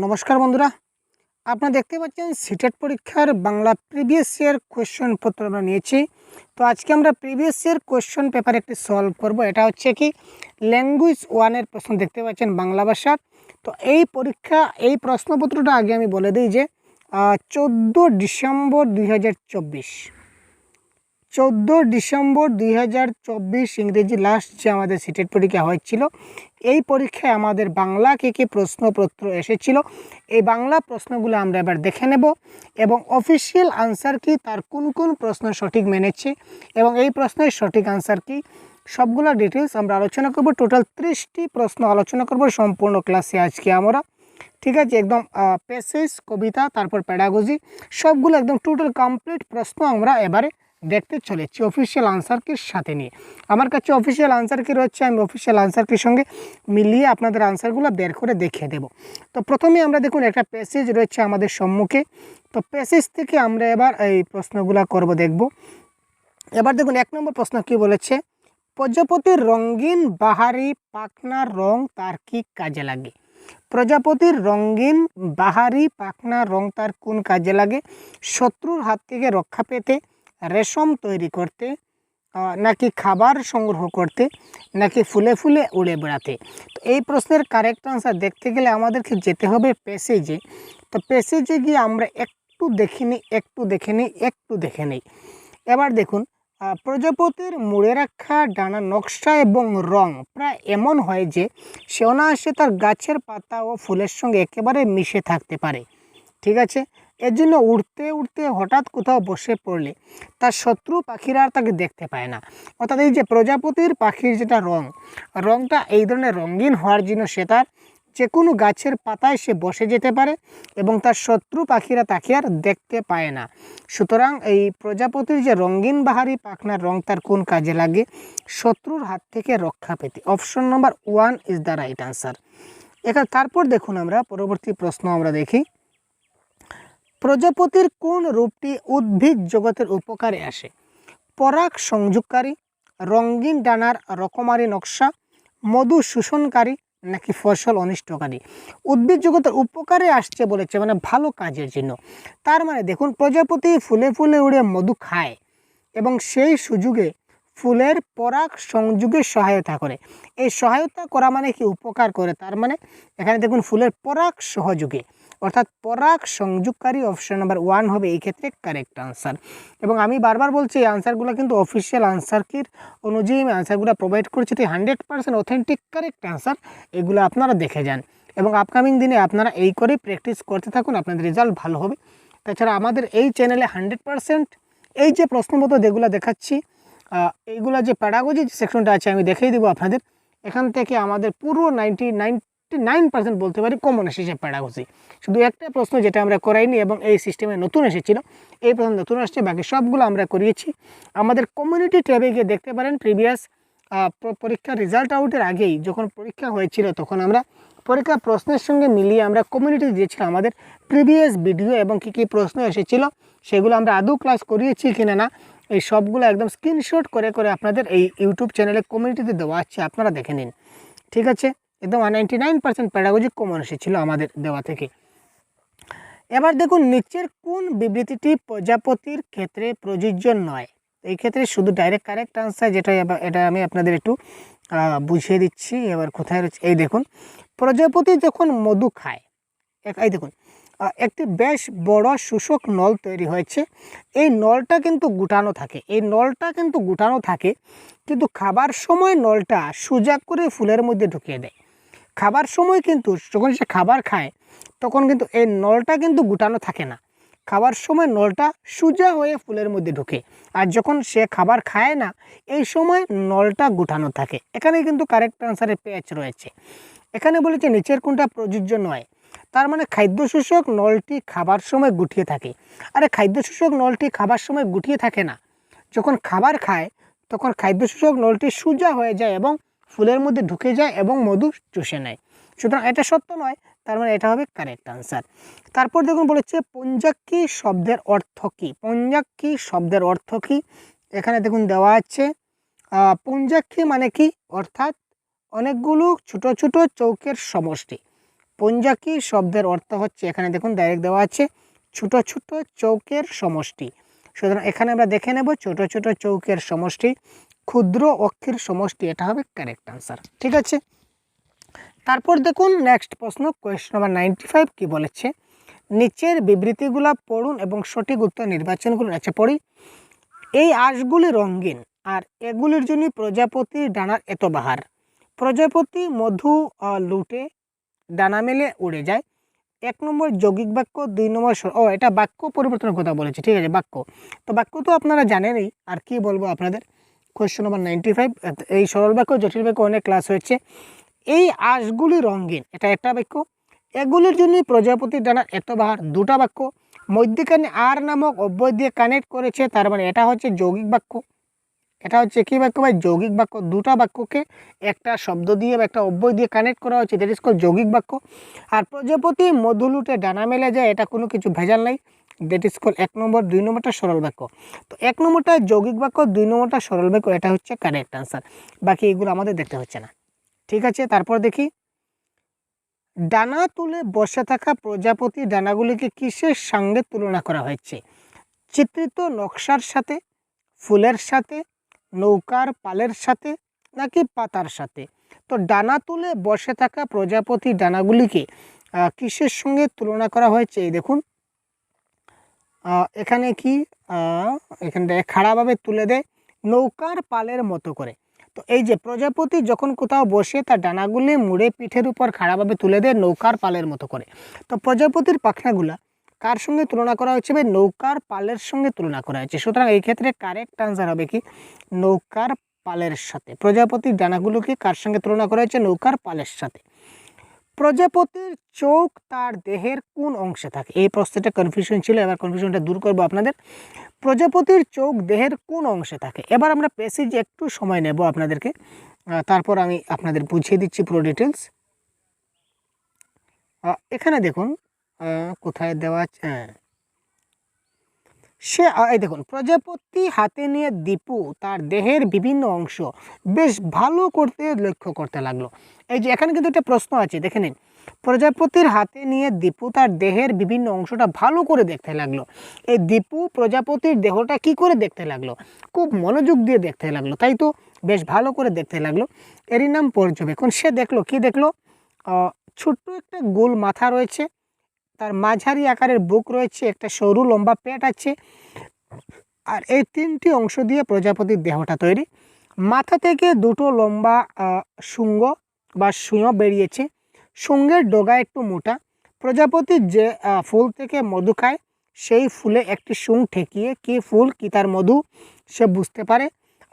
নমস্কার বন্ধুরা, আপনারা দেখতে পাচ্ছেন সিটেট পরীক্ষার বাংলা প্রিভিয়াস ইয়ার কোয়েশ্চন পত্র আমরা নিয়েছি। তো আজকে আমরা প্রিভিয়াস ইয়ার কোয়েশ্চন পেপার একটি সলভ করব। এটা হচ্ছে কি ল্যাঙ্গুয়েজ ওয়ানের প্রশ্ন দেখতে পাচ্ছেন বাংলা ভাষার। তো এই প্রশ্নপত্রটা আগে আমি বলে দিই যে 14 ডিসেম্বর 2024 ইংরেজি লাস্ট যে আমাদের সিটেট পরীক্ষা হয়েছিল, এই পরীক্ষায় আমাদের বাংলা কী প্রশ্নপত্র এসেছিল, এই বাংলা প্রশ্নগুলো আমরা এবার দেখে নেব এবং অফিসিয়াল আনসার কি, তার কোন কোন প্রশ্ন সঠিক মেনেছে এবং এই প্রশ্নের সঠিক আনসার কি, সবগুলো ডিটেলস আমরা আলোচনা করব। টোটাল 30টি প্রশ্ন আলোচনা করব সম্পূর্ণ ক্লাসে আজকে আমরা। ঠিক আছে, একদম প্যাসেজ, কবিতা, তারপর প্যাডাগজি, সবগুলো একদম টোটাল কমপ্লিট প্রশ্ন আমরা এবারে দেখতে চলেছি অফিসিয়াল আনসার কির সাথে নিয়ে। আমার কাছে অফিসিয়াল আনসার কি রয়েছে, আমি অফিসিয়াল আনসার কির সঙ্গে মিলিয়ে আপনাদের আনসারগুলো বের করে দেখিয়ে দেব। তো প্রথমে আমরা দেখুন একটা প্যাসেজ রয়েছে আমাদের সম্মুখে। তো প্যাসেজ থেকে আমরা এবার এই প্রশ্নগুলো করব, দেখব। এবার দেখুন 1 নম্বর প্রশ্ন কি বলেছে, প্রজাপতির রঙিন বাহারি পাখনার রং তার কি কাজে লাগে? প্রজাপতির রঙিন বাহারি পাখনার রং তার কোন কাজে লাগে? শত্রুর হাত থেকে রক্ষা পেতে, রেশম তৈরি করতে, নাকি খাবার সংগ্রহ করতে, নাকি ফুলে ফুলে উড়ে বেড়াতে? তো এই প্রশ্নের কারেক্ট আনসার দেখতে গেলে আমাদেরকে যেতে হবে প্যাসেজে। তো প্যাসেজে গিয়ে আমরা একটু দেখে নিই। এবার দেখুন, প্রজাপতির মুড়ে রাখা ডানা নকশা এবং রং প্রায় এমন হয় যে সে অনায়াসে তার গাছের পাতা ও ফুলের সঙ্গে একেবারে মিশে থাকতে পারে। ঠিক আছে, এর জন্য উড়তে উড়তে হঠাৎ কোথাও বসে পড়লে তার শত্রু পাখিরা আর তাকে দেখতে পায় না। অর্থাৎ এই যে প্রজাপতির পাখির যেটা রংটা এই ধরনের রঙিন হওয়ার জন্য সে তার যে কোনো গাছের পাতায় সে বসে যেতে পারে এবং তার শত্রু পাখিরা তাকে আর দেখতে পায় না। সুতরাং এই প্রজাপতির যে রঙিন বাহারি পাখনার রং তার কোন কাজে লাগে? শত্রুর হাত থেকে রক্ষা পেতে। Option number 1 is the right answer. এখানে তারপর দেখুন আমরা পরবর্তী প্রশ্ন আমরা দেখি, প্রজাপতির কোন রূপটি উদ্ভিদ জগতের উপকারে আসে? পরাগ সংযোগকারী, রঙিন ডানার রকমারি নকশা, মধু শোষণকারী, নাকি ফসল অনিষ্টকারী? উদ্ভিদ জগতের উপকারে আসছে বলেছে, মানে ভালো কাজের জন্য। তার মানে দেখুন, প্রজাপতি ফুলে ফুলে উড়ে মধু খায় এবং সেই সুযোগে ফুলের পরাগ সংযোগে সহায়তা করে। এই সহায়তা করা মানে কি উপকার করে, তার মানে এখানে দেখুন ফুলের পরাগ সহযোগে অর্থাৎ পরাগ সংযোগকারী। অপশন নাম্বার 1 হবে এই ক্ষেত্রে কারেক্ট আনসার। এবং আমি বারবার বলছি এই আনসারগুলো কিন্তু অফিসিয়াল আনসার কির অনুযায়ী আমি আনসারগুলো প্রোভাইড করছি। তো 100% অথেন্টিক কারেক্ট আনসার, এগুলো আপনারা দেখে যান এবং আপকামিং দিনে আপনারা এই করেই প্র্যাকটিস করতে থাকুন, আপনাদের রেজাল্ট ভালো হবে। তাছাড়া আমাদের এই চ্যানেলে 100% এই যে প্রশ্নপত্র যেগুলো দেখাচ্ছি, এইগুলো যে প্যাডাগজি সেকশনটা আছে আমি দেখিয়ে দেবো আপনাদের। এখান থেকে আমাদের পুরো 99% বলতে পারি কমন এসেছে প্যাডাগজি। শুধু একটা প্রশ্ন যেটা আমরা করাইনি এবং এই সিস্টেমে নতুন এসেছিল, এই প্রশ্ন নতুন আসছে, বাকি সবগুলো আমরা করিয়েছি। আমাদের কমিউনিটি ট্যাবে গিয়ে দেখতে পারেন প্রিভিয়াস পরীক্ষার রেজাল্ট আউটের আগেই যখন পরীক্ষা হয়েছিল তখন আমরা পরীক্ষার প্রশ্নের সঙ্গে মিলিয়ে আমরা কমিউনিটি দিয়েছিলাম আমাদের প্রিভিয়াস ভিডিও এবং কী কী প্রশ্ন এসেছিল সেগুলো আমরা আদৌ ক্লাস করিয়েছি কিনা না, এই সবগুলো একদম স্ক্রিনশট করে আপনাদের এই ইউটিউব চ্যানেলে কমিউনিটিতে দেওয়া আছে, আপনারা দেখে নিন। ঠিক আছে, একদম 99% প্যাডাগজি কমন এসেছিল আমাদের দেওয়া থেকে। এবার দেখুন, নিচের কোন বিবৃতিটি প্রজাপতির ক্ষেত্রে প্রযোজ্য নয়? এই ক্ষেত্রে শুধু ডাইরেক্ট কারেক্ট আনসার যেটা, এটা আমি আপনাদের একটু বুঝিয়ে দিচ্ছি। এবার কোথায় রয়েছে, এই দেখুন, প্রজাপতি যখন মধু খায়, এই দেখুন একটি বেশ বড় শোষক নল তৈরি হয়েছে। এই নলটা কিন্তু গুটানো থাকে, কিন্তু খাবার সময় নলটা সোজা করে ফুলের মধ্যে ঢুকিয়ে দেয়। খাবার সময় কিন্তু যখন সে খাবার খায় তখন কিন্তু এই নলটা কিন্তু গুটানো থাকে না, খাবার সময় নলটা সোজা হয়ে ফুলের মধ্যে ঢুকে, আর যখন সে খাবার খায় না এই সময় নলটা গুটানো থাকে। এখানে কিন্তু কারেক্ট আনসারের পেচ রয়েছে। এখানে বলেছে নিচের কোনটা প্রযোজ্য নয়, তার মানে খাদ্য শোষক নলটি খাবার সময় গুটিয়ে থাকে। আরে খাদ্য শোষক নলটি খাবার সময় গুটিয়ে থাকে না, যখন খাবার খায় তখন খাদ্য শোষক নলটি সোজা হয়ে যায় এবং ফুলের মধ্যে ঢুকে যায় এবং মধু চুষে নেয়। সুতরাং এটা সত্য নয়, তার মানে এটা হবে কারেক্ট আনসার। তারপর দেখুন বলেছে পঞ্চাক্ষী শব্দের অর্থ কী? পঞ্চাক্ষী শব্দের অর্থ কী এখানে দেখুন দেওয়া আছে। পঞ্চাক্ষী মানে কি, অর্থাৎ অনেকগুলো ছোট ছোট চৌকের সমষ্টি। পঞ্জাকি শব্দের অর্থ হচ্ছে, এখানে দেখুন ডাইরেক্ট দেওয়া আছে, ছোট ছোট চৌকের সমষ্টি। সুতরাং এখানে আমরা দেখে নেব ছোট ছোট চৌকের সমষ্টি, ক্ষুদ্র অক্ষের সমষ্টি, এটা হবে কারেক্ট আনসার। ঠিক আছে, তারপর দেখুন নেক্সট প্রশ্ন, কোয়েশ্চন নাম্বার 95 কি বলেছে, নিচের বিবৃতিগুলো পড়ুন এবং সঠিক উত্তর নির্বাচন করুন। আচ্ছা পড়ি। এই আঁশগুলি রঙিন আর এগুলির জন্য প্রজাপতির ডানার এত বাহার। প্রজাপতি মধু লুটে ডানা মেলে উড়ে যায়। 1 নম্বর যৌগিক বাক্য, 2 নম্বর এটা বাক্য পরিবর্তনের কথা বলেছে। ঠিক আছে, বাক্য, তো বাক্য তো আপনারা জানেনই, আর কি বলবো আপনাদের। কোয়েশ্চন নাম্বার 95, এই সরল বাক্য জটিল বাক্য অনেক ক্লাস হয়েছে। এই আঁশগুলি রঙিন, এটা একটা বাক্য। এগুলির জন্য প্রজাপতির ডানার এত বাহার, দুটা বাক্য। মধ্যখানে আর নামক অব্যয় দিয়ে কানেক্ট করেছে, তার মানে এটা হচ্ছে যৌগিক বাক্য। এটা হচ্ছে কি বাক্য ভাই? যৌগিক বাক্য। দুটা বাক্যকে একটা শব্দ দিয়ে বা একটা অব্যয় দিয়ে কানেক্ট করা হচ্ছে, দ্যাট ইজ কল যৌগিক বাক্য। আর প্রজাপতি মধু লুটে ডানা মেলে যায়, এটা কোনো কিছু ভেজাল নাই, দ্যাট ইজ কল 1 নম্বর। 2 নম্বরটা সরল বাক্য। তো 1 নম্বরটা যৌগিক বাক্য, 2 নম্বরটা সরল বাক্য, এটা হচ্ছে কারেক্ট আনসার। বাকি এগুলো আমাদের দেখতে হচ্ছে না। ঠিক আছে, তারপর দেখি, ডানা তুলে বসে থাকা প্রজাপতি ডানাগুলিকে কিসের সঙ্গে তুলনা করা হয়েছে? চিত্রিত নকশার সাথে, ফুলের সাথে, নৌকার পালের সাথে, নাকি পাতার সাথে? তো ডানা তুলে বসে থাকা প্রজাপতি ডানাগুলিকে কিসের সঙ্গে তুলনা করা হয়েছে? এই দেখুন এখানে কি এখানটায় খাড়াভাবে তুলে দেয় নৌকার পালের মতো করে। তো এই যে প্রজাপতি যখন কোথাও বসে তার ডানাগুলি মুড়ে পিঠের উপর খাড়াভাবে তুলে দেয় নৌকার পালের মতো করে। তো প্রজাপতির পাখনাগুলা কার সঙ্গে তুলনা করা হচ্ছে? নৌকার পালের সঙ্গে তুলনা করা হয়েছে। সুতরাং এই ক্ষেত্রে কারেক্ট আনসার হবে কি? নৌকার পালের সাথে। প্রজাপতির ডানাগুলোকে কার সঙ্গে তুলনা করা হয়েছে? নৌকার পালের সাথে। প্রজাপতির চোখ তার দেহের কোন অংশে থাকে? এই প্রশ্নটা কনফিউশন ছিল, এবার কনফিউশনটা দূর করবো আপনাদের। প্রজাপতির চোখ দেহের কোন অংশে থাকে? এবার আমরা প্যাসেজে একটু সময় নেব আপনাদেরকে, তারপর আমি আপনাদের বুঝিয়ে দিচ্ছি পুরো ডিটেলস। এখানে দেখুন কোথায় দেওয়া আছে, সে এই দেখুন, প্রজাপতি হাতে নিয়ে দীপু তার দেহের বিভিন্ন অংশ বেশ ভালো করতে লক্ষ্য করতে লাগলো। এই যে এখানে কিন্তু একটা প্রশ্ন আছে, দেখে নিন। প্রজাপতির হাতে নিয়ে দীপু তার দেহের বিভিন্ন অংশটা ভালো করে দেখতে লাগলো। এই দীপু প্রজাপতির দেহটা কি করে দেখতে লাগলো? খুব মনোযোগ দিয়ে দেখতে লাগলো, তাই তো, বেশ ভালো করে দেখতে লাগলো। এরই নাম পর্যবেক্ষণ। সে দেখলো, কি দেখলো? ছোট্ট একটা গোল মাথা রয়েছে, তার মাঝারি আকারের বুক রয়েছে, একটা সরু লম্বা পেট আছে, আর এই 3টি অংশ দিয়ে প্রজাপতির দেহটা তৈরি। মাথা থেকে 2টো লম্বা শুঙ্গ বা সুঁয় বেরিয়েছে, শুঙ্গের ডগা একটু মোটা। প্রজাপতি যে ফুল থেকে মধু খায়, সেই ফুলে একটি শুঁগ ঠেকিয়ে কি ফুল কি তার মধু সে বুঝতে পারে।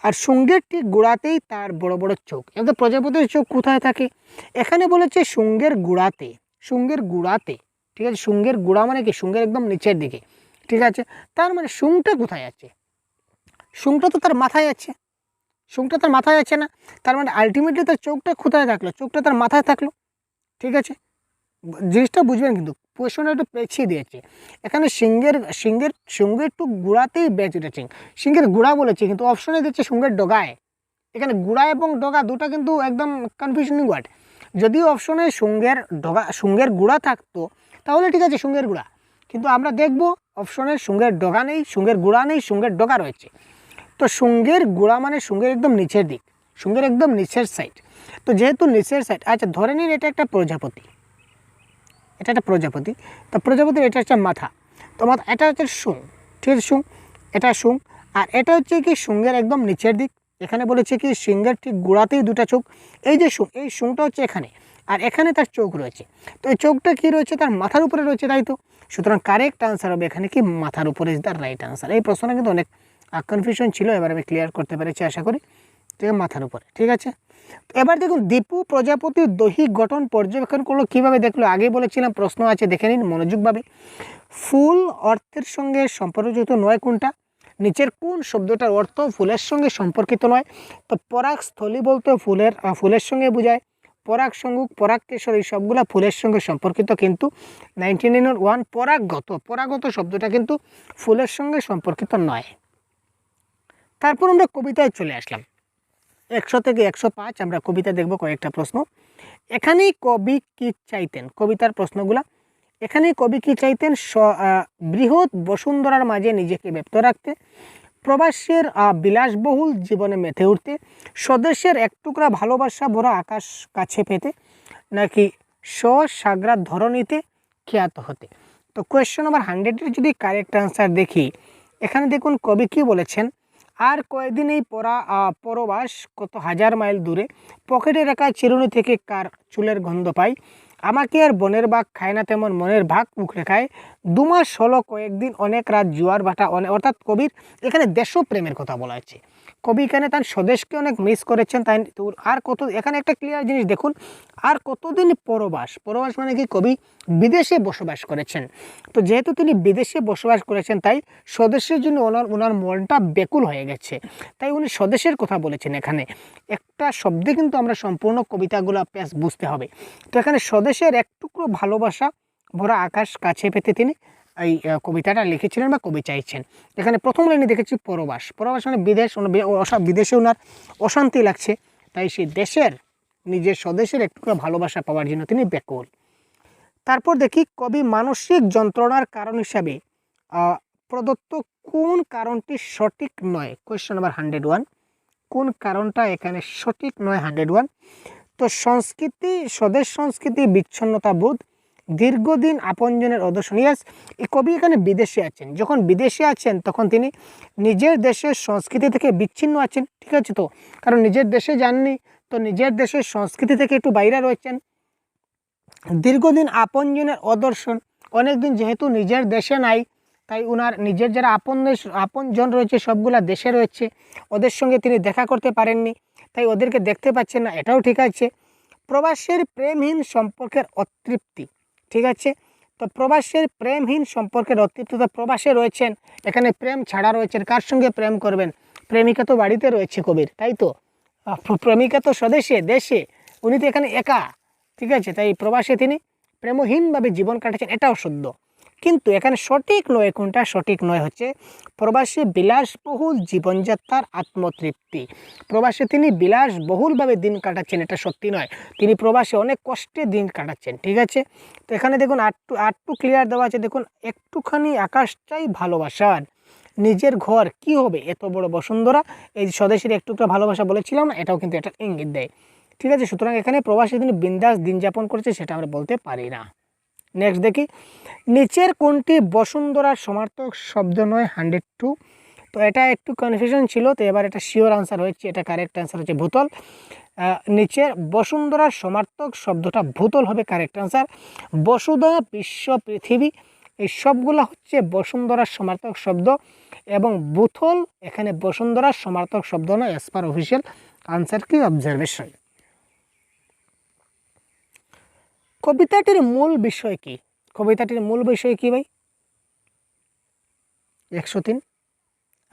আর শুঙ্গের ঠিক গোড়াতেই তার বড় বড় চোখ। এবার প্রজাপতির চোখ কোথায় থাকে? এখানে বলেছে শুঙ্গের গোড়াতে, শুঙ্গের গোড়াতে। ঠিক আছে, শুঙ্গের গোড়া মানে কি? শুঙ্গের একদম নিচের দিকে। ঠিক আছে, তার মানে শুংটা কোথায় আছে? শুংটা তো তার মাথায় আছে, শুংটা তার মাথায় আছে না? তার মানে আলটিমেটলি তার চোখটা কোথায় থাকলো? চোখটা তার মাথায় থাকলো। ঠিক আছে, জিনিসটা বুঝবেন, কিন্তু কোয়েশনটা একটু পেছিয়ে দিয়েছে। এখানে শুঙ্গের একটু গোড়াতেই ব্যাচ উঠেছে, শুঙ্গের গোড়া বলেছে, কিন্তু অপশনে দিচ্ছে শুঙ্গের ডগায়। এখানে গোড়া এবং ডগা দুটা কিন্তু একদম কনফিউশনিং ওয়ার্ড। যদিও অপশনে শুঙ্গের গোড়া থাকতো তাহলে ঠিক আছে, শুঙ্গের গোড়া, কিন্তু আমরা দেখব অপশনে শুঙ্গের ডগা নেই, শুঙ্গের গোড়া নেই, শুঙ্গের ডগা রয়েছে। তো শুঙ্গের গোড়া মানে শুঙ্গের একদম নিচের দিক, শুঙ্গের একদম নিচের সাইড। তো যেহেতু নিচের সাইড, আচ্ছা ধরে নিন এটা একটা প্রজাপতি, এটা একটা প্রজাপতি। তো প্রজাপতির এটা হচ্ছে মাথা, তো মাথা, এটা হচ্ছে শুং, ঠিক আছে, শুং, এটা শুং। আর এটা হচ্ছে কি শুঙ্গের একদম নিচের দিক। এখানে বলেছে কি সিংহের ঠিক গোড়াতেই 2টা চোখ। এই যে শুং, এই শুংটা হচ্ছে এখানে, আর এখানে তার চোখ রয়েছে। তো এই চোখটা কি রয়েছে? তার মাথার উপরে রয়েছে, তাই তো। সুতরাং কারেক্ট আনসার হবে এখানে কি মাথার উপরে ইজ দ্য রাইট আনসার। এই প্রশ্নটা কিন্তু অনেক কনফিউশন ছিল, এবার আমি ক্লিয়ার করতে পেরেছি আশা করি। ঠিক আছে, মাথার উপরে। ঠিক আছে, তো এবার দেখুন দীপু প্রজাপতির দৈহিক গঠন পর্যবেক্ষণ করলো কীভাবে দেখলো? আগে বলেছিলাম প্রশ্ন আছে, দেখে নিন মনোযোগভাবে। ফুল অর্থের সঙ্গে সম্পর্কযুক্ত নয় কোনটা? নিচের কোন শব্দটার অর্থ ফুলের সঙ্গে সম্পর্কিত নয়? তো পরাগস্থলী বলতে ফুলের সঙ্গে বোঝায়, পরাগ সংযোগ, পরাগ কেশর, এই সবগুলো ফুলের সঙ্গে সম্পর্কিত, কিন্তু 1991 পরাগত শব্দটা কিন্তু ফুলের সঙ্গে সম্পর্কিত নয়। তারপর আমরা কবিতায় চলে আসলাম। 100 থেকে 105 আমরা কবিতা দেখব কয়েকটা প্রশ্ন। এখানেই কবি কি চাইতেন, কবিতার প্রশ্নগুলা, এখানেই কবি কি চাইতেন, বৃহৎ বসুন্ধরার মাঝে নিজেকে ব্যক্ত রাখতে, প্রবাসের বিলাসবহুল জীবনে মেতে উঠতে, স্বদেশের এক টুকরা ভালোবাসা ভরা আকাশ কাছে পেতে, নাকি সাগ্রাত ধরণীতে খ্যাত হতে। তো কোয়েশ্চন নাম্বার 100-এর যদি কারেক্ট আনসার দেখি, এখানে দেখুন কবি কি বলেছেন, আর কয়েকদিন এই পরবাস কত হাজার মাইল দূরে, পকেটে রাখা চিরুনি থেকে কার চুলের গন্ধ পাই, আমাকে আর বনের বাঘ খায় না তেমন মনের ভাগ মুখে খায়, 2 মাস হলো কয়েকদিন অনেক রাত জোয়ার ভাটা অর্থাৎ কবির এখানে দেশপ্রেমের কথা বলা হচ্ছে। কবি এখানে তার স্বদেশকে অনেক মিস করেছেন, তাই আর কত, এখানে একটা ক্লিয়ার জিনিস দেখুন, আর কতদিন পরবাস, পরবাস মানে কি কবি বিদেশে বসবাস করেছেন। তো যেহেতু তিনি বিদেশে বসবাস করেছেন, তাই স্বদেশের জন্য ওনার মনটা ব্যাকুল হয়ে গেছে, তাই উনি স্বদেশের কথা বলেছেন। এখানে একটা শব্দে কিন্তু আমরা সম্পূর্ণ কবিতাগুলো পেশ বুঝতে হবে। তো এখানে স্বদেশের এক টুকরো ভালোবাসা ভরা আকাশ কাছে পেতে তিনি এই কবিতাটা লিখেছিলেন বা কবি চাইছেন। এখানে প্রথম লাইনে দেখেছি পরবাস, পরবাস মানে বিদেশ, বিদেশে ওনার অশান্তি লাগছে, তাই সেই দেশের, নিজের স্বদেশের একটু ভালোবাসা পাওয়ার জন্য তিনি ব্যাকুল। তারপর দেখি কবি মানসিক যন্ত্রণার কারণ হিসাবে প্রদত্ত কোন কারণটি সঠিক নয়, কোয়েশ্চন নাম্বার 101, কোন কারণটা এখানে সঠিক নয় 101। তো সংস্কৃতি, স্বদেশ সংস্কৃতি, বিচ্ছিন্নতা বোধ, দীর্ঘদিন আপনজনের অদর্শন। ইয়াস, এই কবি এখানে বিদেশে আছেন, যখন বিদেশে আছেন তখন তিনি নিজের দেশের সংস্কৃতি থেকে বিচ্ছিন্ন আছেন, ঠিক আছে। তো কারণ নিজের দেশে যাননি, তো নিজের দেশের সংস্কৃতি থেকে একটু বাইরে রয়েছেন। দীর্ঘদিন আপনজনের অদর্শন, অনেকদিন যেহেতু নিজের দেশে নাই, তাই ওনার নিজের যারা আপনজন রয়েছে সবগুলা দেশে রয়েছে, ওদের সঙ্গে তিনি দেখা করতে পারেননি, তাই ওদেরকে দেখতে পাচ্ছেন না, এটাও ঠিক আছে। প্রবাসের প্রেমহীন সম্পর্কের অতৃপ্তি, ঠিক আছে। তো প্রবাসের প্রেমহীন সম্পর্কের অতৃপ্তি, তো প্রবাসে রয়েছেন, এখানে প্রেম ছাড়া রয়েছেন, কার সঙ্গে প্রেম করবেন, প্রেমিকা তো বাড়িতে রয়েছে কবির, তাই তো, প্রেমিকা তো স্বদেশে দেশে, উনি তো এখানে একা, ঠিক আছে। তাই প্রবাসে তিনি প্রেমহীনভাবে জীবন কাটাচ্ছেন, এটাও শুদ্ধ। কিন্তু এখানে সঠিক নয়, কোনটা সঠিক নয় হচ্ছে প্রবাসী বিলাসবহুল জীবনযাত্রার আত্মতৃপ্তি। প্রবাসে তিনি বিলাসবহুলভাবে দিন কাটাচ্ছেন, এটা সত্যি নয়, তিনি প্রবাসে অনেক কষ্টে দিন কাটাচ্ছেন, ঠিক আছে। তো এখানে দেখুন আটটু ক্লিয়ার দেওয়া আছে, দেখুন একটুখানি আকাশটাই ভালোবাসার, নিজের ঘর কি হবে এত বড় বসুন্ধরা, এই স্বদেশের একটুটা ভালোবাসা বলেছিলাম না, এটাও কিন্তু এটা ইঙ্গিত দেয়, ঠিক আছে। সুতরাং এখানে প্রবাসী তিনি বিন্দাস দিন যাপন করেছে সেটা আমরা বলতে পারি না। নেক্সট দেখি, নিচের কোনটি বসুন্ধরার সমার্থক শব্দ নয় 102। তো এটা একটু কনফিউশন ছিল, তো এবার এটা শিওর আনসার হয়েছে, এটা কারেক্ট আনসার হচ্ছে ভূতল। নিচের বসুন্ধরার সমার্থক শব্দটা ভূতল হবে কারেক্ট আনসার। বসুধা, বিশ্ব, পৃথিবী, এই সবগুলো হচ্ছে বসুন্ধরার সমার্থক শব্দ, এবং ভূতল এখানে বসুন্ধরার সমার্থক শব্দ নয়, অ্যাজ পার অফিসিয়াল আনসার কি অবজারভেশন। কবিতাটির মূল বিষয় কি, কবিতাটির মূল বিষয় কি ভাই, 103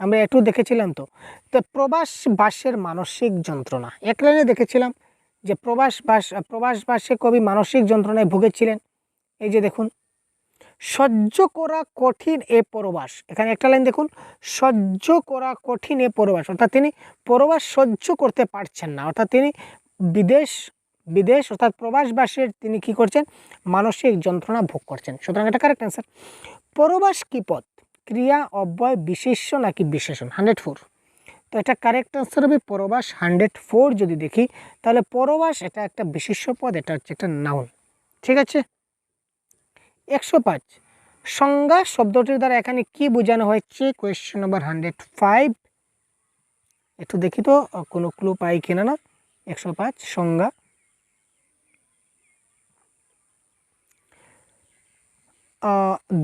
আমরা একটু দেখেছিলাম। তো প্রবাসবাসের মানসিক যন্ত্রণা, এক লাইনে দেখেছিলাম যে প্রবাসবাসে কবি মানসিক যন্ত্রণায় ভুগেছিলেন। এই যে দেখুন, সহ্য করা কঠিন এ পরবাস, এখানে একটা লাইন দেখুন, সহ্য করা কঠিন এ পরবাস, অর্থাৎ তিনি পরবাস সহ্য করতে পারছেন না, অর্থাৎ তিনি বিদেশ অর্থাৎ প্রবাসবাসের তিনি কি করছেন, মানসিক যন্ত্রণা ভোগ করছেন। সুতরাং এটা কারেক্ট অ্যান্সার। পরবাস কি পদ, ক্রিয়া, অব্যয়, বিশেষ্য নাকি বিশেষণ, 104। তো এটা কারেক্ট অ্যান্সার হবে পরবাস 104। যদি দেখি তাহলে পরবাস এটা একটা বিশেষ্য পদ, এটা হচ্ছে একটা নাউন, ঠিক আছে। 105, সংজ্ঞা শব্দটির দ্বারা এখানে কি বোঝানো হয়েছে, কোয়েশ্চেন নাম্বার 105। একটু দেখি তো কোনো ক্লু পাই কিনা না। 105 সংজ্ঞা,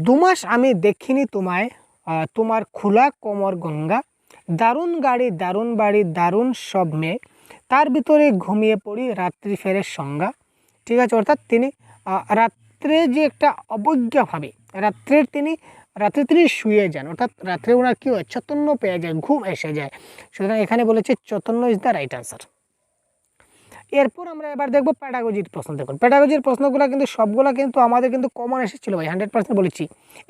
দুমাস আমি দেখিনি তোমায়, তোমার খোলা কোমর গঙ্গা, দারুণ গাড়ি, দারুণ বাড়ি, দারুণ সব মেয়ে, তার ভিতরে ঘুমিয়ে পড়ি, রাত্রি ফেরের সংজ্ঞা, ঠিক আছে। অর্থাৎ তিনি রাত্রে যে একটা অবজ্ঞাভাবে রাত্রে তিনি শুয়ে যান, অর্থাৎ রাত্রে ওনার কী হয়, চৈতন্য পেয়ে যায়, ঘুম এসে যায়। সুতরাং এখানে বলেছে Chaitanya is the right answer. এরপর আমরা এবার দেখবো প্যাডাগজির প্রশ্ন। দেখুন প্যাডাগজির প্রশ্নগুলো কিন্তু সবগুলো কিন্তু আমাদের কিন্তু কমন এসেছিলো ভাই, 100% বলেছি।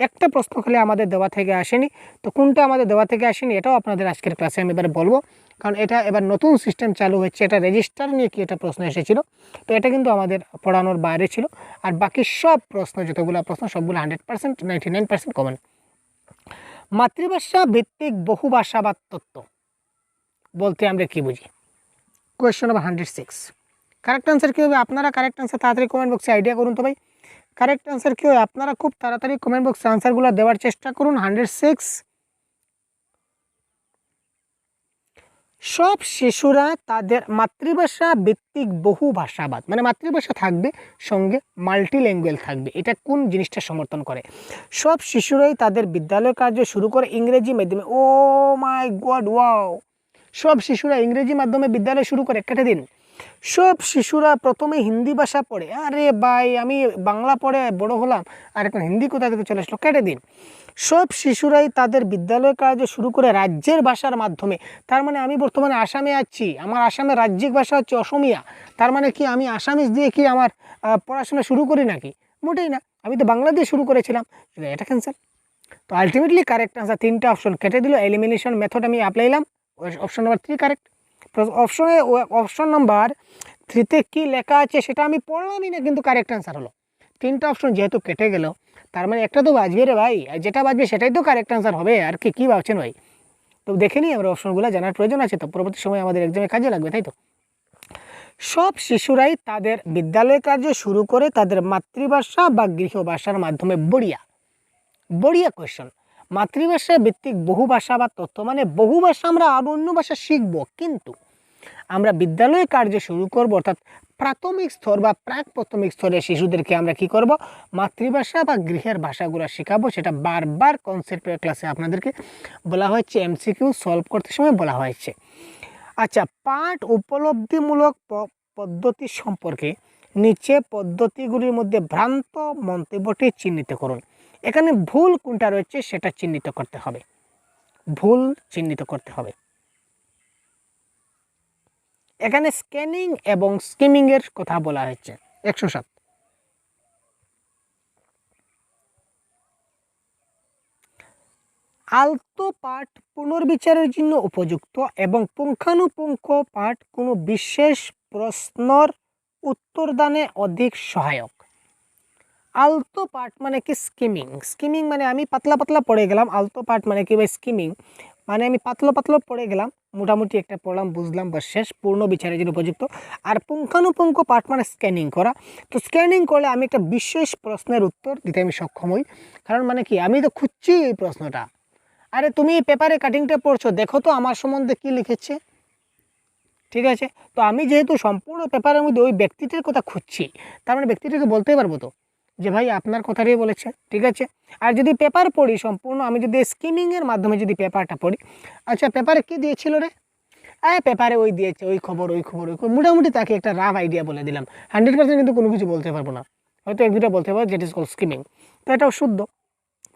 একটা প্রশ্ন খালি আমাদের দেওয়া থেকে আসেনি, তো কোনটা আমাদের দেওয়া থেকে আসেনি এটাও আপনাদের আজকের ক্লাসে আমি এবারে বলবো, কারণ এটা এবার নতুন সিস্টেম চালু হচ্ছে, এটা রেজিস্টার নিয়ে কি এটা প্রশ্ন এসেছিলো, তো এটা কিন্তু আমাদের পড়ানোর বাইরে ছিল। আর বাকি সব প্রশ্ন যতগুলো প্রশ্ন সবগুলো 100%, 99% কমন। মাতৃভাষা ভিত্তিক বহুভাষাবাদ তত্ত্ব বলতে আমরা কি বুঝি? Question number 106। কারেক্ট আনসার কী হবে? আপনারা কারেক্ট আনসার তাড়াতাড়ি কমেন্ট বক্সে আইডিয়া করুন তো ভাই, কারেক্ট আনসার কী হবে? আপনারা খুব তাড়াতাড়ি কমেন্ট বক্সে আনসারগুলো দেওয়ার চেষ্টা করুন। 106। সব শিশুরা তাদের মাতৃভাষা ভিত্তিক বহু ভাষাবাদ, মানে মাতৃভাষা থাকবে সঙ্গে মাল্টিল্যাঙ্গুয়েজ থাকবে, এটা কোন জিনিসটা সমর্থন করে? সব শিশুরাই তাদের বিদ্যালয় কার্য শুরু করে ইংরেজি মাধ্যমে। ও মাই গড, ওয়াও! সব শিশুরা ইংরেজি মাধ্যমে বিদ্যালয় শুরু করে, কেটে দিন। সব শিশুরা প্রথমে হিন্দি ভাষা পড়ে, আরে ভাই আমি বাংলা পড়ে বড় হলাম আর এখন হিন্দি কোথা থেকে চলে আসলো, কেটে দিন। সব শিশুরাই তাদের বিদ্যালয় কার্য শুরু করে রাজ্যের ভাষার মাধ্যমে, তার মানে আমি বর্তমানে আসামে আছি, আমার আসামের রাজ্যিক ভাষা হচ্ছে অসমিয়া, তার মানে কি আমি আসামিজ দিয়ে কি আমার পড়াশোনা শুরু করি নাকি? মোটেই না, আমি তো বাংলা দিয়ে শুরু করেছিলাম, এটা ক্যান্সেল। তো আলটিমেটলি কারেক্ট আনসার তিনটা অপশন কেটে দিল, এলিমিনেশন মেথড আমি অ্যাপ্লাইলাম, option number 3 correct. Option number 3তে কী লেখা আছে সেটা আমি পড়লামই না, কিন্তু কারেক্ট আনসার হলো। তিনটা অপশন যেহেতু কেটে গেল, তার মানে একটা তো বাজবে রে ভাই, আর যেটা বাজবে সেটাই তো কারেক্ট আনসার হবে, আর কি ভাবছেন ভাই? তো দেখে নিই আমরা, অপশনগুলো জানার প্রয়োজন আছে তো, পরবর্তী সময় আমাদের এক্সামে কাজে লাগবে, তাই তো। সব শিশুরাই তাদের বিদ্যালয় কার্য শুরু করে তাদের মাতৃভাষা বা গৃহভাষার মাধ্যমে। বড়িয়া কোয়েশ্চন। মাতৃভাষা ভিত্তিক বহু ভাষা বা তথ্য, মানে বহু ভাষা আমরা আরও অন্য ভাষা শিখব, কিন্তু আমরা বিদ্যালয়ে কার্য শুরু করব, অর্থাৎ প্রাথমিক স্তর বা প্রাক প্রাথমিক স্তরের শিশুদেরকে আমরা কি করব? মাতৃভাষা বা গৃহের ভাষাগুলো শেখাবো। সেটা বারবার কনসেপ্টের ক্লাসে আপনাদেরকে বলা হয়েছে, এমসিকিউ সলভ করতে সময় বলা হয়েছে। আচ্ছা, পাঠ উপলব্ধিমূলক পদ্ধতি সম্পর্কে নিচে পদ্ধতিগুলির মধ্যে ভ্রান্ত মন্তব্যটি চিহ্নিত করুন। এখানে ভুল কোনটা রয়েছে সেটা চিহ্নিত করতে হবে, ভুল চিহ্নিত করতে হবে। এখানে স্ক্যানিং এবং স্কিমিংয়ের কথা বলা হয়েছে। 107। আলতো পাঠ পুনর্বিচারের জন্য উপযুক্ত এবং পুঙ্খানুপুঙ্খ পাঠ কোনো বিশেষ প্রশ্নর উত্তরদানে অধিক সহায়ক। আলতো পাঠ মানে কি? স্কিমিং মানে আমি পাতলা পাতলা পড়ে গেলাম, আলতো পাঠ মানে কি ভাই? স্কিমিং মানে আমি পাতলা পাতলা পড়ে গেলাম, মোটামুটি একটা পড়লাম, বুঝলাম বা শেষ, পূর্ণ বিচারের জন্য উপযুক্ত। আর পুঙ্খানুপুঙ্খ পাঠ মানে স্ক্যানিং করা, তো স্ক্যানিং করলে আমি একটা বিশেষ প্রশ্নের উত্তর দিতে আমি সক্ষম হই। কারণ মানে কি, আমি তো খুঁজছি এই প্রশ্নটা, আরে তুমি পেপারে কাটিংটা পড়ছো, দেখো তো আমার সম্বন্ধে কি লিখেছে, ঠিক আছে? তো আমি যেহেতু সম্পূর্ণ পেপারের মধ্যে ওই ব্যক্তিটির কথা খুঁজছি, তার মানে ব্যক্তিটিকে বলতেই পারবো তো যে ভাই আপনার কথাটাই বলেছে, ঠিক আছে? আর যদি পেপার পড়ি সম্পূর্ণ, আমি যদি স্কিমিংয়ের মাধ্যমে যদি পেপারটা পড়ি, আচ্ছা পেপারে কী দিয়েছিল রে? পেপারে ওই দিয়েছে, ওই খবর, মোটামুটি তাকে একটা রাফ আইডিয়া বলে দিলাম। 100% কিন্তু কোনো কিছু বলতে পারবো না, হয়তো এক দুটা বলতে পারবো, যেট ইজ কল স্কিমিং। তো এটাও শুদ্ধ,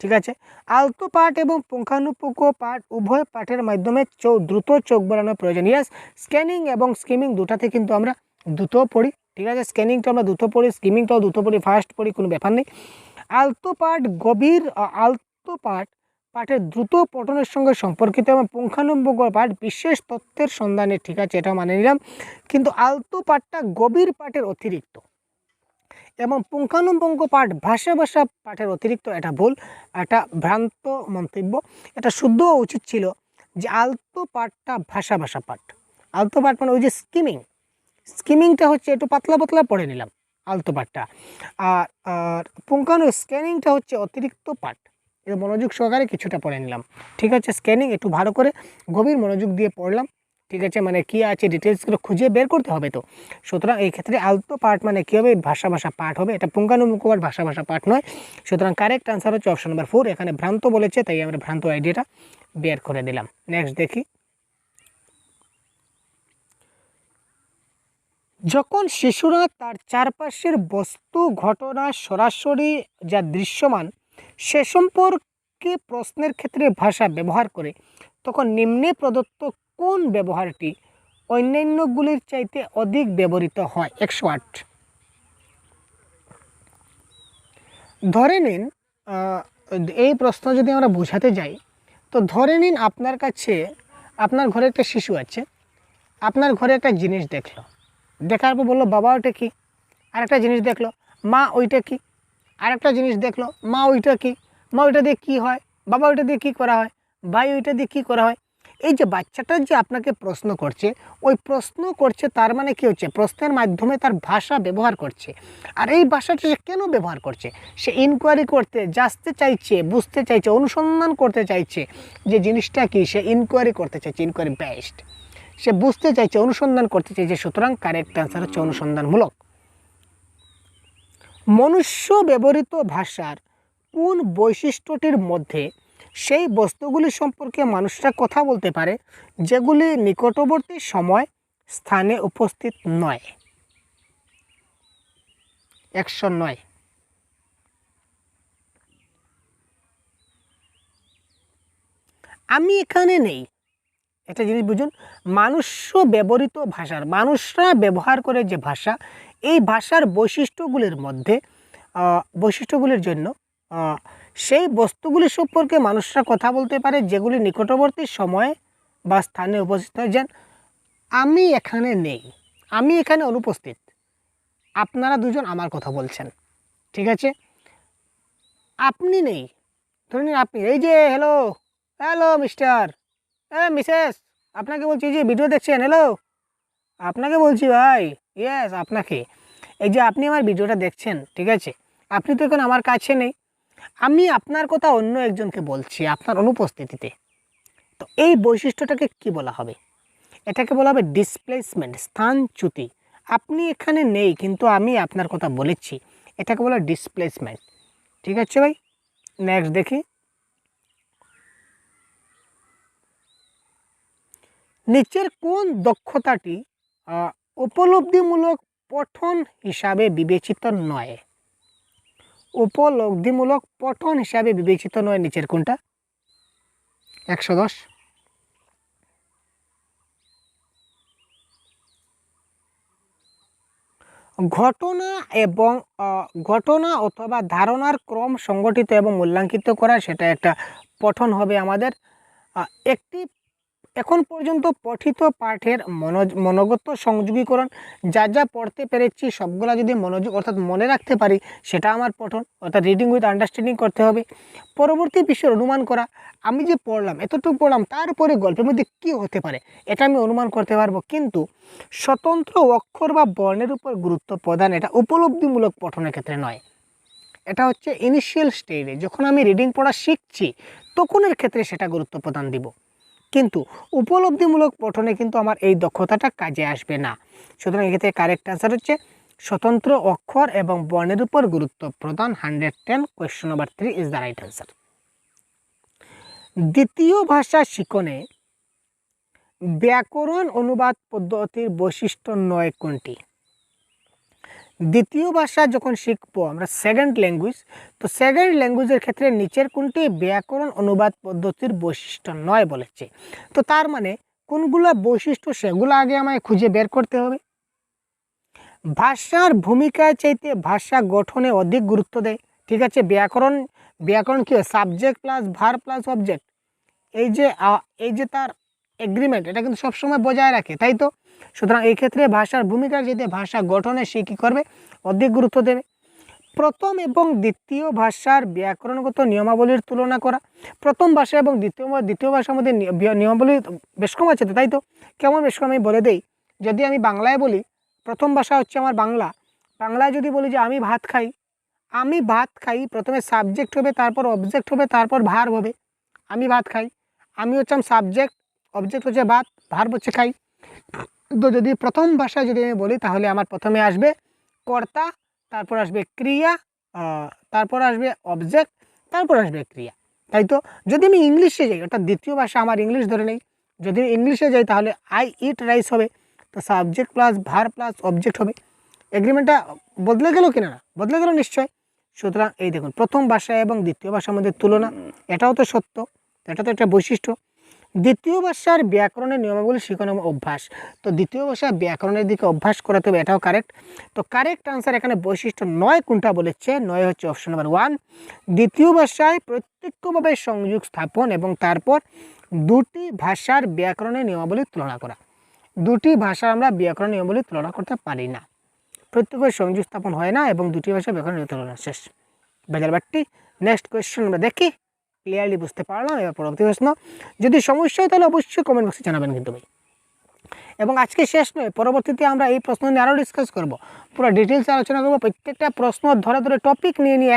ঠিক আছে? আলতো পাঠ এবং পুঙ্খানুপুঙ্খ পাঠ উভয় পাঠের মাধ্যমে দ্রুত চোখ বাড়ানোর প্রয়োজন। ইয়াস, স্ক্যানিং এবং স্কিমিং দুটাতে কিন্তু আমরা দ্রুত পড়ি, ঠিক আছে? স্ক্যানিংটা আমরা দ্রুত পড়ি, স্কিমিংটাও দ্রুত পড়ি, ফাস্ট পড়ি, কোনো ব্যাপার নেই। আলতো পাঠ পাঠের দ্রুত পঠনের সঙ্গে সম্পর্কিত এবং পুঙ্খানুপুঙ্খ পাঠ বিশেষ তথ্যের সন্ধানে, ঠিক আছে? এটা মানে নিলাম, কিন্তু আলতো পাঠটা গভীর পাঠের অতিরিক্ত এবং পুঙ্খানুপুঙ্খ পাঠ ভাষা পাঠের অতিরিক্ত, এটা ভুল, এটা ভ্রান্ত মন্তব্য। এটা শুদ্ধ উচিত ছিল যে আলতো পাঠটা ভাষা পাঠ। আলতো পাঠ মানে ওই যে স্কিমিংটা হচ্ছে একটু পাতলা পাতলা পড়ে নিলাম আলতো পাঠটা, আর স্ক্যানিংটা হচ্ছে অতিরিক্ত পাঠ, এটা মনোযোগ সহকারে কিছুটা পড়ে নিলাম, ঠিক আছে? স্ক্যানিং একটু ভালো করে গভীর মনোযোগ দিয়ে পড়লাম, ঠিক আছে? মানে কী আছে ডিটেলসগুলো খুঁজে বের করতে হবে তো। সুতরাং এই ক্ষেত্রে আলতো পাঠ মানে কী হবে? ভাষা পাঠ হবে, এটা পুঙ্খানুপুঙ্খ পাঠ ভাষা পাঠ নয়। সুতরাং কারেক্ট আনসার হচ্ছে অপশন নাম্বার 4। এখানে ভ্রান্ত বলেছে, তাই আমরা ভ্রান্ত আইডিয়াটা বের করে দিলাম। নেক্সট দেখি, যখন শিশুরা তার চারপাশের বস্তু ঘটনা সরাসরি যা দৃশ্যমান সে সম্পর্কে প্রশ্নের ক্ষেত্রে ভাষা ব্যবহার করে, তখন নিম্নে প্রদত্ত কোন ব্যবহারটি অন্যান্যগুলির চাইতে অধিক ব্যবহৃত হয়। 108। ধরে নিন এই প্রশ্ন যদি আমরা বোঝাতে যাই, তো ধরে নিন আপনার কাছে, আপনার ঘরে একটা শিশু আছে, আপনার ঘরে একটা জিনিস দেখলো, দেখার পর বললো বাবা ওইটা কি, আরেকটা জিনিস দেখলো, মা ওইটা কি, আরেকটা জিনিস দেখলো, মা ওইটা কি, মা ওইটা দিয়ে কী হয়, বাবা ওইটা দিয়ে কী করা হয়, ভাই ওইটা দিয়ে কী করা হয়। এই যে বাচ্চাটা যে আপনাকে প্রশ্ন করছে, ওই প্রশ্ন করছে তার মানে কী হচ্ছে, প্রশ্নের মাধ্যমে তার ভাষা ব্যবহার করছে। আর এই ভাষাটা সে কেন ব্যবহার করছে, সে ইনকোয়ারি করতে জানতে চাইছে, বুঝতে চাইছে, অনুসন্ধান করতে চাইছে যে জিনিসটা কি, সে ইনকোয়ারি করতে চাইছে, ইনকোয়ারি বেসড, সে বুঝতে চাইছে, অনুসন্ধান করতে চাইছে। সুতরাং কারেক্ট অ্যান্সার হচ্ছে অনুসন্ধানমূলক। মনুষ্য ব্যবহৃত ভাষার কোন বৈশিষ্ট্যটির মধ্যে সেই বস্তুগুলি সম্পর্কে মানুষরা কথা বলতে পারে যেগুলি নিকটবর্তী সময় স্থানে উপস্থিত নয়? 109। আমি এখানে নেই, একটা জিনিস বুঝুন, মানুষ্য ব্যবহৃত ভাষার, মানুষরা ব্যবহার করে যে ভাষা, এই ভাষার বৈশিষ্ট্যগুলির মধ্যে বৈশিষ্ট্যগুলির জন্য সেই বস্তুগুলি সম্পর্কে মানুষরা কথা বলতে পারে যেগুলি নিকটবর্তী সময়ে বা স্থানে উপস্থিত হয়। যেন আমি এখানে নেই, আমি এখানে অনুপস্থিত, আপনারা দুজন আমার কথা বলছেন, ঠিক আছে। আপনি নেই, ধরে নিন আপনি, এই যে হ্যালো হ্যালো মিস্টার, মিসেস, আপনাকে বলছি, যে ভিডিও দেখছেন, হ্যালো আপনাকে বলছি ভাই, ইয়েস আপনাকে, এই যে আপনি আমার ভিডিওটা দেখছেন, ঠিক আছে, আপনি তো এখন আমার কাছে নেই, আমি আপনার কথা অন্য একজনকে বলছি আপনার অনুপস্থিতিতে। তো এই বৈশিষ্ট্যটাকে কি বলা হবে? এটাকে বলা হবে ডিসপ্লেসমেন্ট, স্থানচ্যুতি। আপনি এখানে নেই কিন্তু আমি আপনার কথা বলেছি, এটাকে বলা হয় ডিসপ্লেসমেন্ট, ঠিক আছে ভাই। নেক্সট দেখি, নিচের কোন দক্ষতাটি উপলব্ধিমূলক পঠন হিসাবে বিবেচিত নয়? উপলব্ধিমূলক পঠন হিসাবে বিবেচিত নয় নিচের কোনটা? 110। ঘটনা এবং ঘটনা অথবা ধারণার ক্রম সংগঠিত এবং মূল্যাঙ্কিত করা, সেটা একটা পঠন হবে আমাদের। একটি এখন পর্যন্ত পঠিত পাঠের মনোগত সংযোগীকরণ, যা যা পড়তে পেরেছি সবগুলা যদি মনোযোগ অর্থাৎ মনে রাখতে পারি, সেটা আমার পঠন, অর্থাৎ রিডিং উইথ আন্ডারস্ট্যান্ডিং করতে হবে। পরবর্তী বিষয়ের অনুমান করা, আমি যে পড়লাম, এতটুকু পড়লাম, তারপরে গল্পের মধ্যে কী হতে পারে এটা আমি অনুমান করতে পারবো। কিন্তু স্বতন্ত্র অক্ষর বা বর্ণের উপর গুরুত্ব প্রদান, এটা উপলব্ধিমূলক পঠনের ক্ষেত্রে নয়। এটা হচ্ছে ইনিশিয়াল স্টেজে, যখন আমি রিডিং পড়া শিখছি তখনের ক্ষেত্রে সেটা গুরুত্ব প্রদান দিব, কিন্তু উপলব্ধিমূলক পঠনে কিন্তু আমার এই দক্ষতাটা কাজে আসবে না। সুতরাং এক্ষেত্রে কারেক্ট অ্যান্সার হচ্ছে স্বতন্ত্র অক্ষর এবং বর্ণের উপর গুরুত্ব প্রদান। 110, question number 3 is the right answer. দ্বিতীয় ভাষা শিখনে ব্যাকরণ অনুবাদ পদ্ধতির বৈশিষ্ট্য নয় কোনটি? দ্বিতীয় ভাষা যখন শিখবো আমরা, সেকেন্ড ল্যাঙ্গুয়েজ, তো সেকেন্ড ল্যাঙ্গুয়েজের ক্ষেত্রে নিচের কোনটি ব্যাকরণ অনুবাদ পদ্ধতির বৈশিষ্ট্য নয় বলেছে। তো তার মানে কোনগুলো বৈশিষ্ট্য সেগুলো আগে আমায় খুঁজে বের করতে হবে। ভাষার ভূমিকায় চাইতে ভাষা গঠনে অধিক গুরুত্ব দেয়, ঠিক আছে। ব্যাকরণ কি হয়? Subject plus verb plus object, এই যে তার এগ্রিমেন্ট, এটা কিন্তু সবসময় বজায় রাখে, তাই তো। সুতরাং এই ক্ষেত্রে ভাষার ভূমিকা যেতে ভাষা গঠনে সে কী করবে? অধিক গুরুত্ব দেবে। প্রথম এবং দ্বিতীয় ভাষার ব্যাকরণগত নিয়মাবলীর তুলনা করা, প্রথম ভাষা এবং দ্বিতীয় ভাষার মধ্যে নিয়মাবলী বেশ কম আছে, তাই তো। কেমন বেশ কম আমি বলে দেই। যদি আমি বাংলায় বলি, প্রথম ভাষা হচ্ছে আমার বাংলা, বাংলায় যদি বলি যে আমি ভাত খাই, আমি ভাত খাই, প্রথমে সাবজেক্ট হবে, তারপর অবজেক্ট হবে, তারপর ভার্ব হবে। আমি ভাত খাই, আমি হচ্ছে সাবজেক্ট, অবজেক্ট হচ্ছে ভাত, ভার্ব হচ্ছে খাই। তো যদি প্রথম ভাষায় যদি আমি বলি, তাহলে আমার প্রথমে আসবে কর্তা, তারপর আসবে ক্রিয়া, তারপর আসবে অবজেক্ট, তারপর আসবে ক্রিয়া, তাই তো। যদি আমি ইংলিশে যাই, অর্থাৎ দ্বিতীয় ভাষা আমার ইংলিশ ধরে নেই, যদি ইংলিশে যাই তাহলে আই ইট রাইস হবে, তো subject plus verb plus object হবে। এগ্রিমেন্টটা বদলে গেল কিনা? না, বদলে গেল নিশ্চয়। সুতরাং এই দেখুন, প্রথম ভাষা এবং দ্বিতীয় ভাষার মধ্যে তুলনা, এটাও তো সত্য, এটা তো একটা বৈশিষ্ট্য। দ্বিতীয় ভাষার ব্যাকরণের নিয়মাবলী শিখন এবং অভ্যাস। তো দ্বিতীয় ভাষার ব্যাকরণের দিকে অভ্যাস করাতে হবে, এটাও কারেক্ট। তো কারেক্ট আনসার এখানে বৈশিষ্ট্য 9 কোনটা বলেছে? 9 হচ্ছে অপশন নাম্বার 1। দ্বিতীয় ভাষায় প্রত্যক্ষভাবে সংযোগ স্থাপন এবং তারপর দুটি ভাষার ব্যাকরণের নিয়মাবলী তুলনা করা। দুটি ভাষার আমরা ব্যাকরণ নিয়মাবলী তুলনা করতে পারি না, প্রত্যেকভাবে সংযোগ স্থাপন হয় না এবং দুটি ভাষার ব্যাকরণ তুলনা। শেষ বেজাল বাট্টি। নেক্সট কোয়েশ্চেন আমরা দেখি, ক্লিয়ারলি বুঝতে পারলাম। এবার পরবর্তী প্রশ্ন, যদি সমস্যা হয় তাহলে অবশ্যই কমেন্ট বক্সে জানাবেন কিন্তু ভাই। এবং আজকে শেষ নয়, পরবর্তীতে আমরা এই প্রশ্ন নিয়ে আরও ডিসকাস করব, পুরো ডিটেলসে আলোচনা করব। প্রত্যেকটা প্রশ্ন ধরে ধরে টপিক নিয়ে নিয়ে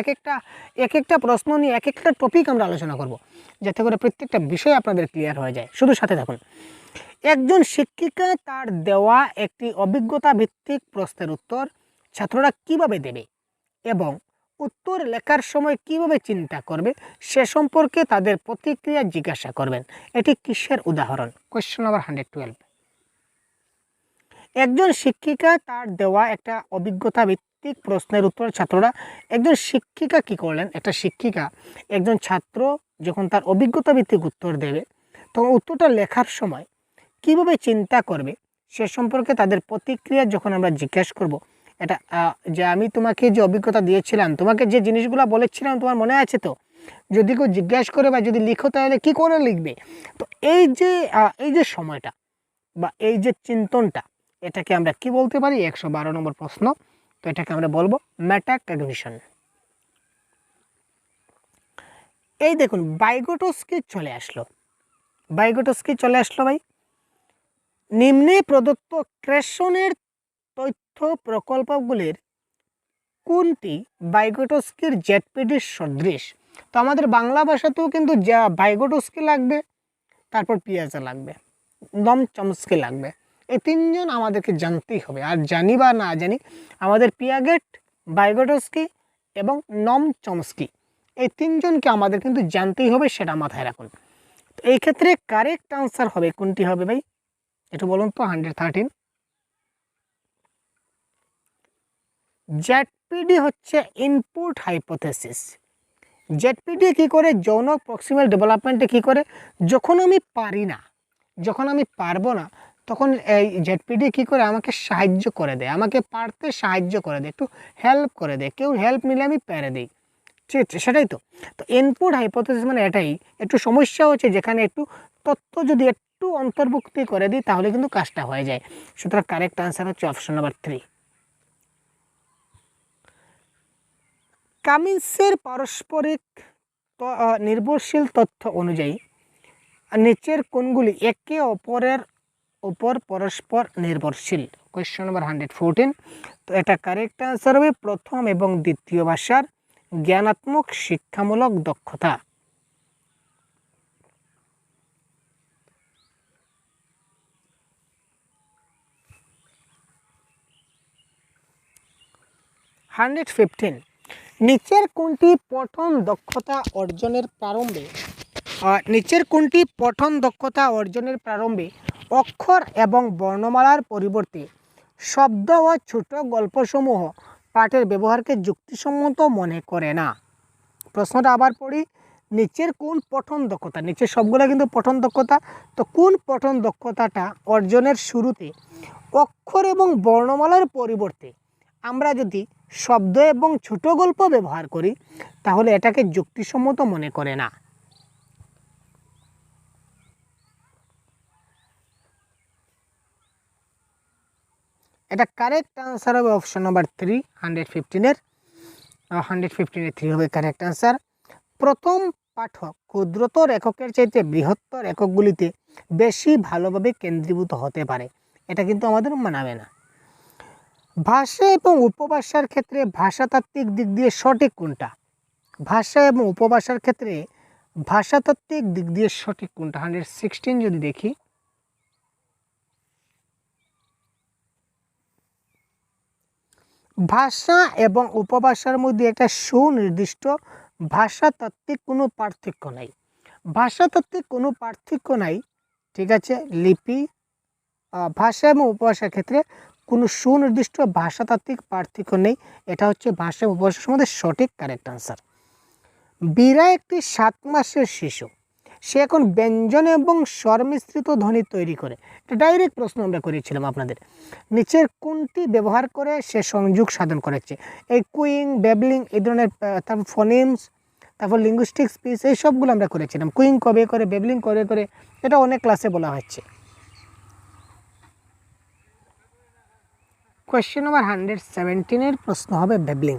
এক একটা প্রশ্ন নিয়ে এক একটা টপিক আমরা আলোচনা করব, যাতে করে প্রত্যেকটা বিষয় আপনাদের ক্লিয়ার হয়ে যায়। শুধু সাথে থাকুন। একজন শিক্ষিকা তার দেওয়া একটি অভিজ্ঞতা ভিত্তিক প্রশ্নের উত্তর ছাত্ররা কিভাবে দেবে এবং উত্তর লেখার সময় কিভাবে চিন্তা করবে সে সম্পর্কে তাদের প্রতিক্রিয়া জিজ্ঞাসা করবেন। এটি কিসের উদাহরণ? Question number 112। একজন শিক্ষিকা তার দেওয়া একটা অভিজ্ঞতা ভিত্তিক প্রশ্নের উত্তর ছাত্ররা, একজন শিক্ষিকা কি করলেন, একটা শিক্ষিকা একজন ছাত্র যখন তার অভিজ্ঞতা ভিত্তিক উত্তর দেবে তখন উত্তরটা লেখার সময় কিভাবে চিন্তা করবে সে সম্পর্কে তাদের প্রতিক্রিয়া যখন আমরা জিজ্ঞাসা করব, এটা যে আমি তোমাকে যে অভিজ্ঞতা দিয়েছিলাম, তোমাকে যে জিনিসগুলো বলেছিলাম তোমার মনে আছে তো? যদি কেউ জিজ্ঞাসা করে বা যদি লিখো তাহলে কি করে লিখবে? তো এই যে সময়টা বা এই যে চিন্তনটা, এটাকে আমরা কি বলতে পারি? 112 নম্বর প্রশ্ন। তো এটাকে আমরা বলবো মেটাকগনিশন। এই দেখুন ভাইগোটস্কি চলে আসলো, ভাইগোটস্কি চলে আসলো ভাই। নিম্নে প্রদত্ত ক্রেশনের তথ্য প্রকল্পগুলির কোনটি ভাইগোটস্কির জেটপিডির সদৃশ? তো আমাদের বাংলা ভাষাতেও কিন্তু ভাইগোটস্কি লাগবে, তারপর পিয়াজে লাগবে, নম চমস্কি লাগবে। এই তিনজন আমাদেরকে জানতেই হবে, আর জানি বা না জানি আমাদের পিয়াগেট, ভাইগোটস্কি এবং নম চমস্কি এই তিনজনকে আমাদের কিন্তু জানতেই হবে, সেটা মাথায় রাখুন। তো এই ক্ষেত্রে কারেক্ট আনসার হবে কোনটি হবে ভাই? একটু বলুন তো। 113 জেটপিডি হচ্ছে ইনপুট হাইপোথেসিস। জেটপিডি কী করে? যৌন প্রক্সিমাল ডেভেলপমেন্টে কী করে? যখন আমি পারি না, যখন আমি পারবো না, তখন এই জেটপিডি কী করে? আমাকে সাহায্য করে দেয়, আমাকে পারতে সাহায্য করে দেয়, একটু হেল্প করে দেয়, কেউ হেল্প নিলে আমি পেরে দিই। ঠিক আছে, সেটাই তো। তো ইনপুট হাইপোথেসিস মানে এটাই। একটু সমস্যা হচ্ছে যেখানে একটু তথ্য যদি একটু অন্তর্ভুক্তি করে দিই তাহলে কিন্তু কাজটা হয়ে যায়। সুতরাং কারেক্ট আনসার হচ্ছে অপশন নাম্বার 3। কামিন্সের পারস্পরিক নির্ভরশীল তথ্য অনুযায়ী নিচের কোনগুলি একে অপরের উপর পরস্পর নির্ভরশীল? Question number 114। তো এটা কারেক্ট আনসার হবে প্রথম এবং দ্বিতীয় ভাষার জ্ঞানাত্মক শিক্ষামূলক দক্ষতা। নিচের কোনটি পঠন দক্ষতা অর্জনের প্রারম্ভে অক্ষর এবং বর্ণমালার পরিবর্তে শব্দ ও ছোট গল্পসমূহ পাঠের ব্যবহারকে যুক্তিসম্মত মনে করে না? প্রশ্নটা আবার পড়ি। নিচের কোন পঠন দক্ষতা, নিচের সবগুলো কিন্তু পঠন দক্ষতা, তো কোন পঠন দক্ষতাটা অর্জনের শুরুতে অক্ষর এবং বর্ণমালার পরিবর্তে আমরা যদি শব্দ এবং ছোট গল্প ব্যবহার করি তাহলে এটাকে যুক্তিসম্মত মনে করে না? এটা কারেক্ট আনসার হবে অপশন নাম্বার 3, 115-এর 3 হবে কারেক্ট আনসার। প্রথম পাঠক ক্ষুদ্রতর এককের চাইতে বৃহত্তর এককগুলিতে বেশি ভালোভাবে কেন্দ্রীভূত হতে পারে, এটা কিন্তু আমাদের মানাবে না। ভাষা এবং উপভাষার ক্ষেত্রে ভাষাতাত্ত্বিক দিক দিয়ে সঠিক কোনটা? ভাষা এবং উপভাষার ক্ষেত্রে ভাষাতাত্ত্বিক দিক দিয়ে সঠিক কোনটা? 116 যদি দেখি, ভাষা এবং উপভাষার মধ্যে একটা সুনির্দিষ্ট ভাষাতাত্ত্বিক কোনো পার্থক্য নাই, ভাষাতাত্ত্বিক কোনো পার্থক্য নাই। ঠিক আছে, লিপি ভাষা এবং উপভাষার ক্ষেত্রে কোনো সুনির্দিষ্ট ভাষাতাত্ত্বিক পার্থক্য নেই। এটা হচ্ছে ভাষা উপভাষার মধ্যে সঠিক কারেক্ট আনসার। বীরা একটি 7 মাসের শিশু, সে এখন ব্যঞ্জন এবং স্বর মিশ্রিত ধ্বনি তৈরি করে। এটা ডাইরেক্ট প্রশ্ন আমরা করেছিলাম আপনাদের। নিচের কোনটি ব্যবহার করে সে সংযোগ সাধন করেছে? এই কুইং, বেবলিং, এই ধরনের, তারপর ফোনেমস, তারপর লিঙ্গুইস্টিক স্পিচ, এই সবগুলো আমরা করেছিলাম। কুইং কবে করে, বেবলিং কবে করে, এটা অনেক ক্লাসে বলা হচ্ছে। কোয়েশ্চেন নাম্বার 117 প্রশ্ন হবে বেবলিং।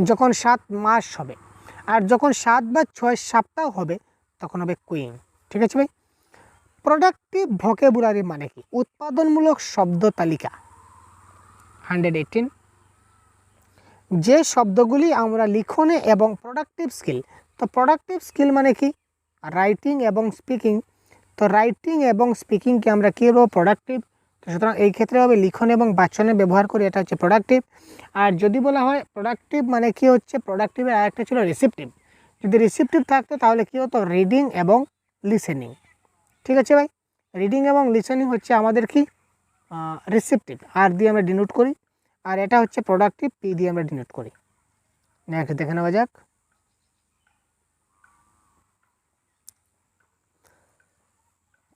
যখন 7 মাস হবে, আর যখন 7 বা 6 সপ্তাহ হবে তখন হবে কুইং। ঠিক আছে ভাই? প্রোডাক্টিভ ভোকাবুলারি মানে কি? উৎপাদনমূলক শব্দ তালিকা। 118 যে শব্দগুলি আমরা লিখনে এবং প্রোডাক্টিভ স্কিল। তো প্রোডাক্টিভ স্কিল মানে কি? রাইটিং এবং স্পিকিং। তো রাইটিং এবং স্পিকিংকে আমরা কী বলবো? প্রোডাক্টিভ। তো সুতরাং এই ক্ষেত্রে হবে লিখন এবং বাচনে ব্যবহার করি, এটা হচ্ছে প্রোডাক্টিভ। আর যদি বলা হয় প্রোডাক্টিভ মানে কি হচ্ছে, প্রোডাক্টিভের আরেকটা ছিল রিসিপটিভ। যদি রিসিপটিভ থাকতো তাহলে কী হতো? রিডিং এবং লিসেনিং। ঠিক আছে ভাই? রিডিং এবং লিসেনিং হচ্ছে আমাদের কি রিসিপটিভ, আর দিয়ে আমরা ডিনোট করি, আর এটা হচ্ছে প্রোডাক্টিভ, পি দিয়ে আমরা ডিনোট করি। নেক্সট দেখে নেওয়া যাক।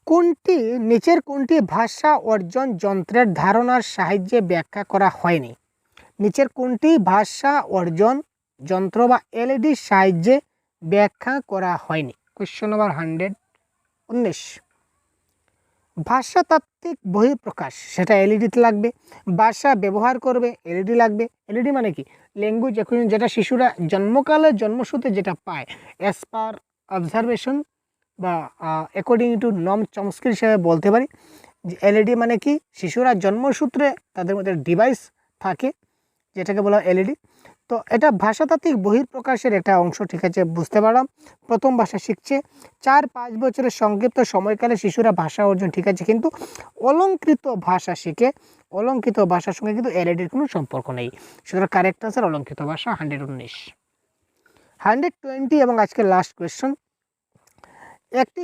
কোনটি নিচের কোনটি ভাষা অর্জন যন্ত্রের ধারণার সাহায্যে ব্যাখ্যা করা হয়নি? নিচের কোনটি ভাষা অর্জন যন্ত্র বা এলইডির সাহায্যে ব্যাখ্যা করা হয়নি? Question number 119। ভাষাতাত্ত্বিক বহিঃপ্রকাশ, সেটা এলইডিতে লাগবে। ভাষা ব্যবহার করবে, এলইডি লাগবে। এলইডি মানে কি? ল্যাঙ্গুয়েজ একুইশন, যেটা শিশুরা জন্মকালে জন্মসূত্রে যেটা পায় অ্যাজ পার অবজারভেশন বা অ্যাকর্ডিং টু নর্ম চমস্কি হিসেবে বলতে পারি যে এলইডি মানে কি? শিশুরা জন্মসূত্রে তাদের মধ্যে ডিভাইস থাকে যেটাকে বলা হয় এলইডি। তো এটা ভাষাতাত্ত্বিক বহিঃপ্রকাশের একটা অংশ। ঠিক আছে, বুঝতে পারলাম। প্রথম ভাষা শিখছে, 4-5 বছরের সংক্ষিপ্ত সময়কালে শিশুরা ভাষা অর্জন। ঠিক আছে, কিন্তু অলঙ্কৃত ভাষা শিখে। অলঙ্কৃত ভাষার সঙ্গে কিন্তু এলইডির কোনো সম্পর্ক নেই। সুতরাং কারেক্ট আনসার অলঙ্কৃত ভাষা। 119। 120 এবং আজকের লাস্ট কোয়েশ্চন। একটি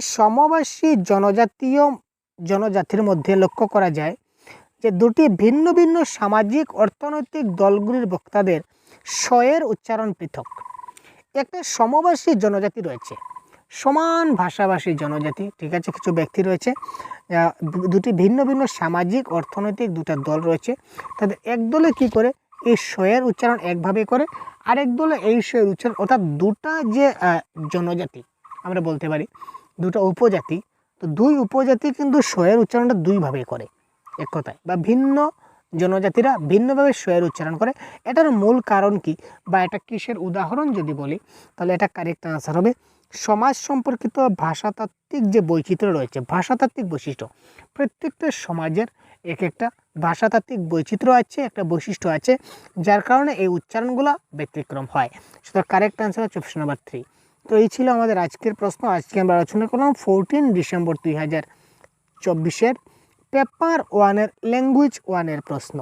সমভাষী জনজাতির মধ্যে লক্ষ্য করা যায় যে দুটি ভিন্ন ভিন্ন সামাজিক অর্থনৈতিক দলগুলির বক্তাদের স্বয়ের উচ্চারণ পৃথক। একটা সমভাষী জনজাতি রয়েছে, সমান ভাষাভাষী জনজাতি। ঠিক আছে, কিছু ব্যক্তি রয়েছে, দুটি ভিন্ন ভিন্ন সামাজিক অর্থনৈতিক দুটা দল রয়েছে। তাদের এক দলে কী করে এই স্বয়ের উচ্চারণ একভাবে করে, আরেক দলে এই স্বয়ের উচ্চারণ, অর্থাৎ দুটা যে জনজাতি আমরা বলতে পারি, দুটো উপজাতি, তো দুই উপজাতি কিন্তু স্বয়ের উচ্চারণটা দুইভাবে করে এক কথায়, বা ভিন্ন জনজাতিরা ভিন্নভাবে স্বয়ের উচ্চারণ করে। এটার মূল কারণ কি, বা এটা কিসের উদাহরণ যদি বলি, তাহলে এটা কারেক্ট আনসার হবে সমাজ সম্পর্কিত ভাষাতাত্ত্বিক যে বৈচিত্র্য রয়েছে, ভাষাতাত্ত্বিক বৈশিষ্ট্য। প্রত্যেকটা সমাজের এক একটা ভাষাতাত্ত্বিক বৈচিত্র্য আছে, একটা বৈশিষ্ট্য আছে, যার কারণে এই উচ্চারণগুলো ব্যতিক্রম হয়। সুতরাং কারেক্ট আনসার হচ্ছে অপশন নাম্বার 3। তো এই ছিল আমাদের আজকের প্রশ্ন। আজকে আমরা আলোচনা করলাম 14 ডিসেম্বর 2024 পেপার 1-এর ল্যাঙ্গুয়েজ 1-এর প্রশ্ন।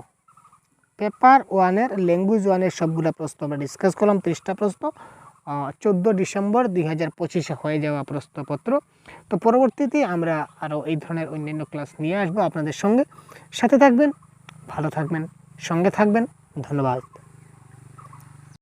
পেপার 1-এর ল্যাঙ্গুয়েজ 1-এর সবগুলো প্রশ্ন আমরা ডিসকাস করলাম। 30টা প্রশ্ন 14 ডিসেম্বর 2025 হয়ে যাওয়া প্রশ্নপত্র। তো পরবর্তীতে আমরা আরও এই ধরনের অন্যান্য ক্লাস নিয়ে আসবো আপনাদের সঙ্গে। সাথে থাকবেন, ভালো থাকবেন, সঙ্গে থাকবেন। ধন্যবাদ।